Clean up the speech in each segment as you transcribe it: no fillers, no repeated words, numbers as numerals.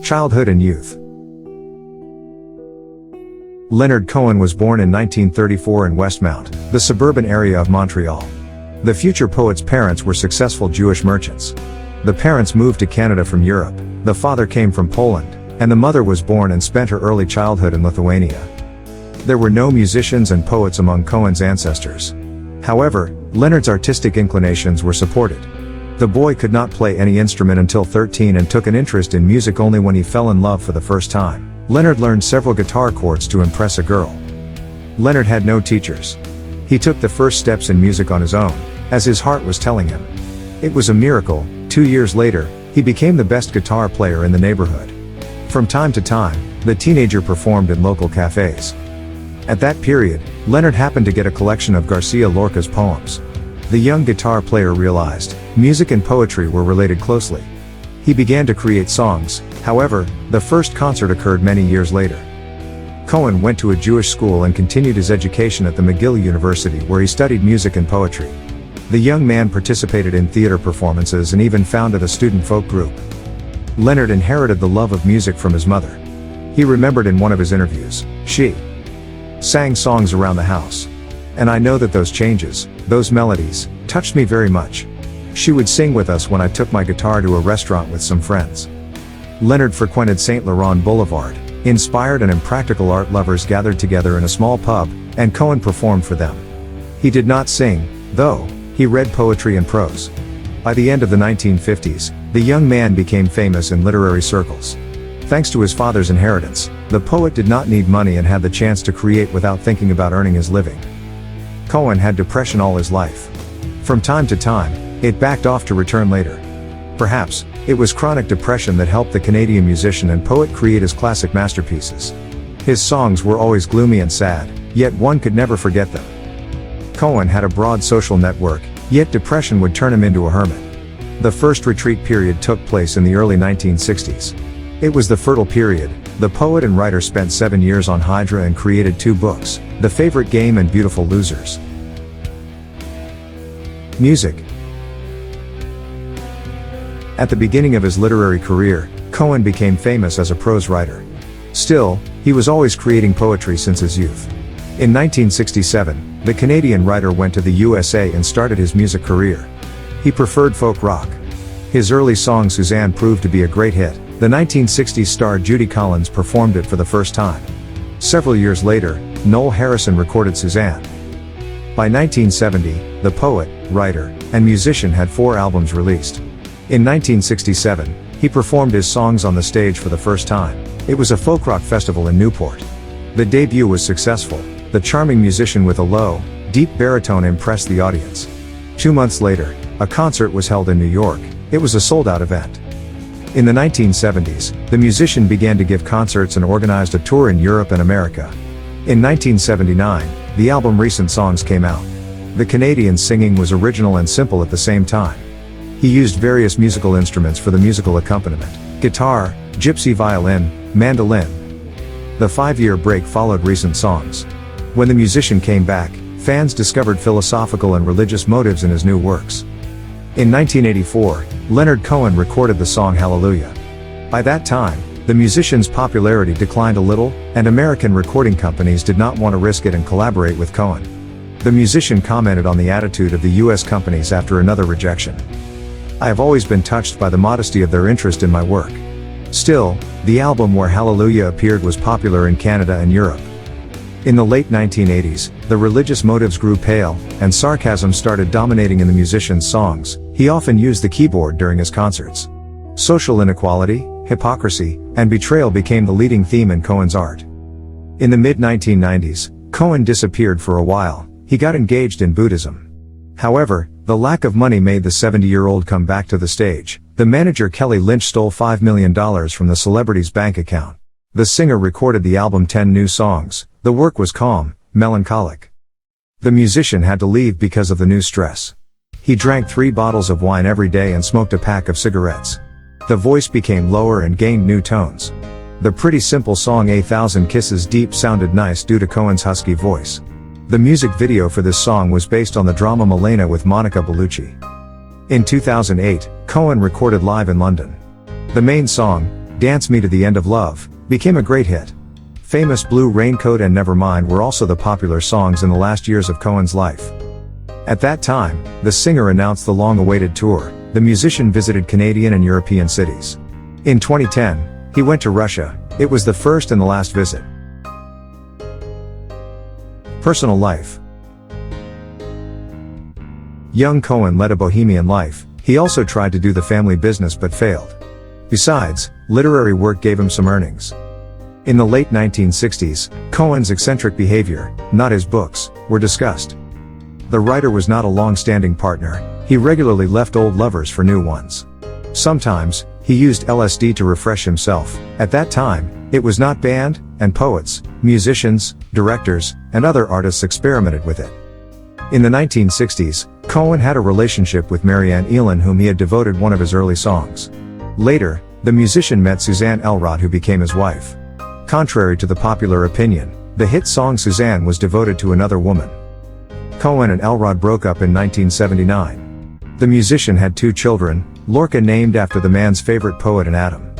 Childhood and youth. Leonard Cohen was born in 1934 in Westmount, the suburban area of Montreal. The future poet's parents were successful Jewish merchants. The parents moved to Canada from Europe, the father came from Poland, and the mother was born and spent her early childhood in Lithuania. There were no musicians and poets among Cohen's ancestors. However, Leonard's artistic inclinations were supported. The boy could not play any instrument until 13 and took an interest in music only when he fell in love for the first time. Leonard learned several guitar chords to impress a girl. Leonard had no teachers. He took the first steps in music on his own, as his heart was telling him. It was a miracle. 2 years later, he became the best guitar player in the neighborhood. From time to time, the teenager performed in local cafes. At that period, Leonard happened to get a collection of Garcia Lorca's poems. The young guitar player realized, music and poetry were related closely. He began to create songs. However, the first concert occurred many years later. Cohen went to a Jewish school and continued his education at the McGill University, where he studied music and poetry. The young man participated in theater performances and even founded a student folk group. Leonard inherited the love of music from his mother. He remembered in one of his interviews, she sang songs around the house. And I know that those changes, those melodies, touched me very much. She would sing with us when I took my guitar to a restaurant with some friends. Leonard frequented St. Laurent Boulevard. Inspired and impractical art lovers gathered together in a small pub, and Cohen performed for them. He did not sing, though. He read poetry and prose. By the end of the 1950s, the young man became famous in literary circles. Thanks to his father's inheritance, the poet did not need money and had the chance to create without thinking about earning his living. Cohen had depression all his life. From time to time, it backed off to return later. Perhaps, it was chronic depression that helped the Canadian musician and poet create his classic masterpieces. His songs were always gloomy and sad, yet one could never forget them. Cohen had a broad social network, yet depression would turn him into a hermit. The first retreat period took place in the early 1960s. It was the fertile period. The poet and writer spent 7 years on Hydra and created 2 books, The Favorite Game and Beautiful Losers. Music. At the beginning of his literary career, Cohen became famous as a prose writer. Still, he was always creating poetry since his youth. In 1967, the Canadian writer went to the USA and started his music career. He preferred folk rock. His early song Suzanne proved to be a great hit. The 1960s star Judy Collins performed it for the first time. Several years later, Noel Harrison recorded Suzanne. By 1970, the poet, writer, and musician had 4 albums released. In 1967, he performed his songs on the stage for the first time. It was a folk rock festival in Newport. The debut was successful. The charming musician with a low, deep baritone impressed the audience. 2 months later, a concert was held in New York. It was a sold-out event. In the 1970s, the musician began to give concerts and organized a tour in Europe and America. In 1979, the album Recent Songs came out. The Canadian's singing was original and simple at the same time. He used various musical instruments for the musical accompaniment: guitar, gypsy violin, mandolin. The 5-year break followed Recent Songs. When the musician came back, fans discovered philosophical and religious motives in his new works. In 1984, Leonard Cohen recorded the song Hallelujah. By that time, the musician's popularity declined a little, and American recording companies did not want to risk it and collaborate with Cohen. The musician commented on the attitude of the US companies after another rejection. "I have always been touched by the modesty of their interest in my work." Still, the album where Hallelujah appeared was popular in Canada and Europe. In the late 1980s, the religious motives grew pale, and sarcasm started dominating in the musician's songs. He often used the keyboard during his concerts. Social inequality, hypocrisy, and betrayal became the leading theme in Cohen's art. In the mid-1990s, Cohen disappeared for a while. He got engaged in Buddhism. However, the lack of money made the 70-year-old come back to the stage. The manager Kelly Lynch stole $5 million from the celebrity's bank account. The singer recorded the album 10 New Songs. The work was calm, melancholic. The musician had to leave because of the new stress. He drank 3 bottles of wine every day and smoked a pack of cigarettes. The voice became lower and gained new tones. The pretty simple song A Thousand Kisses Deep sounded nice due to Cohen's husky voice. The music video for this song was based on the drama Milena with Monica Bellucci. In 2008, Cohen recorded live in London. The main song, Dance Me to the End of Love, became a great hit. Famous Blue Raincoat and Nevermind were also the popular songs in the last years of Cohen's life. At that time, the singer announced the long-awaited tour. The musician visited Canadian and European cities. In 2010, he went to Russia. It was the first and the last visit. Personal life. Young Cohen led a bohemian life. He also tried to do the family business but failed. Besides, literary work gave him some earnings. In the late 1960s, Cohen's eccentric behavior, not his books, were discussed. The writer was not a long-standing partner. He regularly left old lovers for new ones. Sometimes, he used LSD to refresh himself. At that time, it was not banned, and poets, musicians, directors, and other artists experimented with it. In the 1960s, Cohen had a relationship with Marianne Elon, whom he had devoted one of his early songs. Later, the musician met Suzanne Elrod, who became his wife. Contrary to the popular opinion, the hit song Suzanne was devoted to another woman. Cohen and Elrod broke up in 1979. The musician had 2 children, Lorca named after the man's favorite poet and Adam.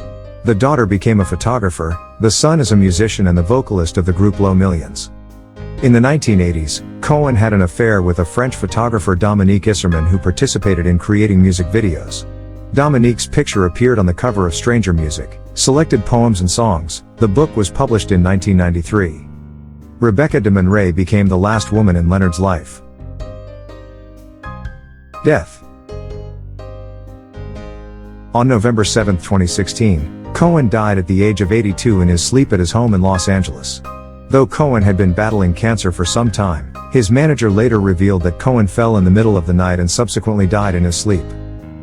The daughter became a photographer, the son is a musician and the vocalist of the group Low Millions. In the 1980s, Cohen had an affair with a French photographer, Dominique Isserman, who participated in creating music videos. Dominique's picture appeared on the cover of Stranger Music, Selected Poems and Songs. The book was published in 1993. Rebecca de Monray became the last woman in Leonard's life. Death. On November 7, 2016, Cohen died at the age of 82 in his sleep at his home in Los Angeles. Though Cohen had been battling cancer for some time, his manager later revealed that Cohen fell in the middle of the night and subsequently died in his sleep.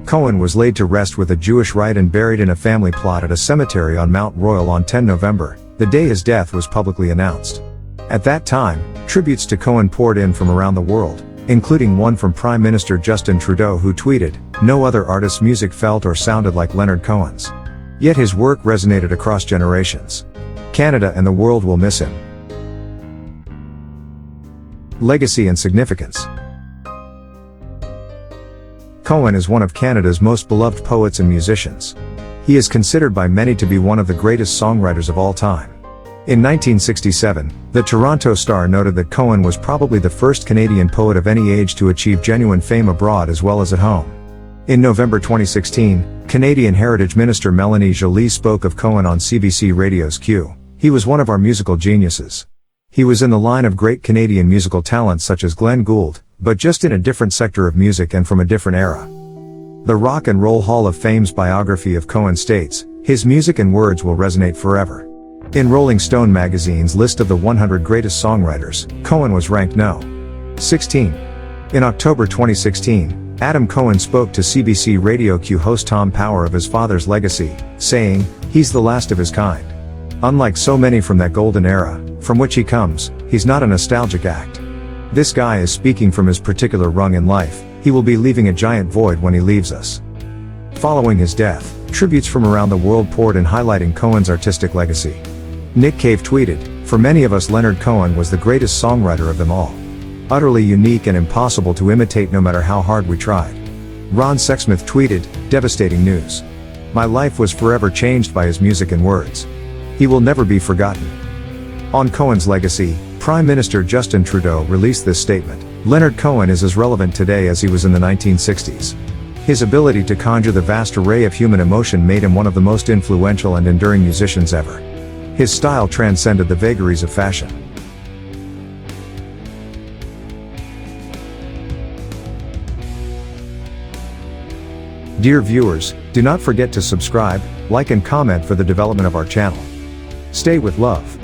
Cohen was laid to rest with a Jewish rite and buried in a family plot at a cemetery on Mount Royal on 10 November, the day his death was publicly announced. At that time, tributes to Cohen poured in from around the world, including one from Prime Minister Justin Trudeau, who tweeted, "No other artist's music felt or sounded like Leonard Cohen's. Yet his work resonated across generations. Canada and the world will miss him." Legacy and significance. Cohen is one of Canada's most beloved poets and musicians. He is considered by many to be one of the greatest songwriters of all time. In 1967, the Toronto Star noted that Cohen was probably the first Canadian poet of any age to achieve genuine fame abroad as well as at home. In November 2016, Canadian Heritage Minister Melanie Joly spoke of Cohen on CBC Radio's Q. "He was one of our musical geniuses. He was in the line of great Canadian musical talents such as Glenn Gould, but just in a different sector of music and from a different era." The Rock and Roll Hall of Fame's biography of Cohen states, "His music and words will resonate forever." In Rolling Stone magazine's list of the 100 greatest songwriters, Cohen was ranked No. 16. In October 2016, Adam Cohen spoke to CBC Radio Q host Tom Power of his father's legacy, saying, "He's the last of his kind. Unlike so many from that golden era, from which he comes, he's not a nostalgic act. This guy is speaking from his particular rung in life. He will be leaving a giant void when he leaves us." Following his death, tributes from around the world poured in highlighting Cohen's artistic legacy. Nick Cave tweeted, "For many of us, Leonard Cohen was the greatest songwriter of them all. Utterly unique and impossible to imitate no matter how hard we tried." Ron Sexsmith tweeted, "Devastating news. My life was forever changed by his music and words. He will never be forgotten." On Cohen's legacy, Prime Minister Justin Trudeau released this statement, "Leonard Cohen is as relevant today as he was in the 1960s. His ability to conjure the vast array of human emotion made him one of the most influential and enduring musicians ever. His style transcended the vagaries of fashion." Dear viewers, do not forget to subscribe, like and comment for the development of our channel. Stay with love.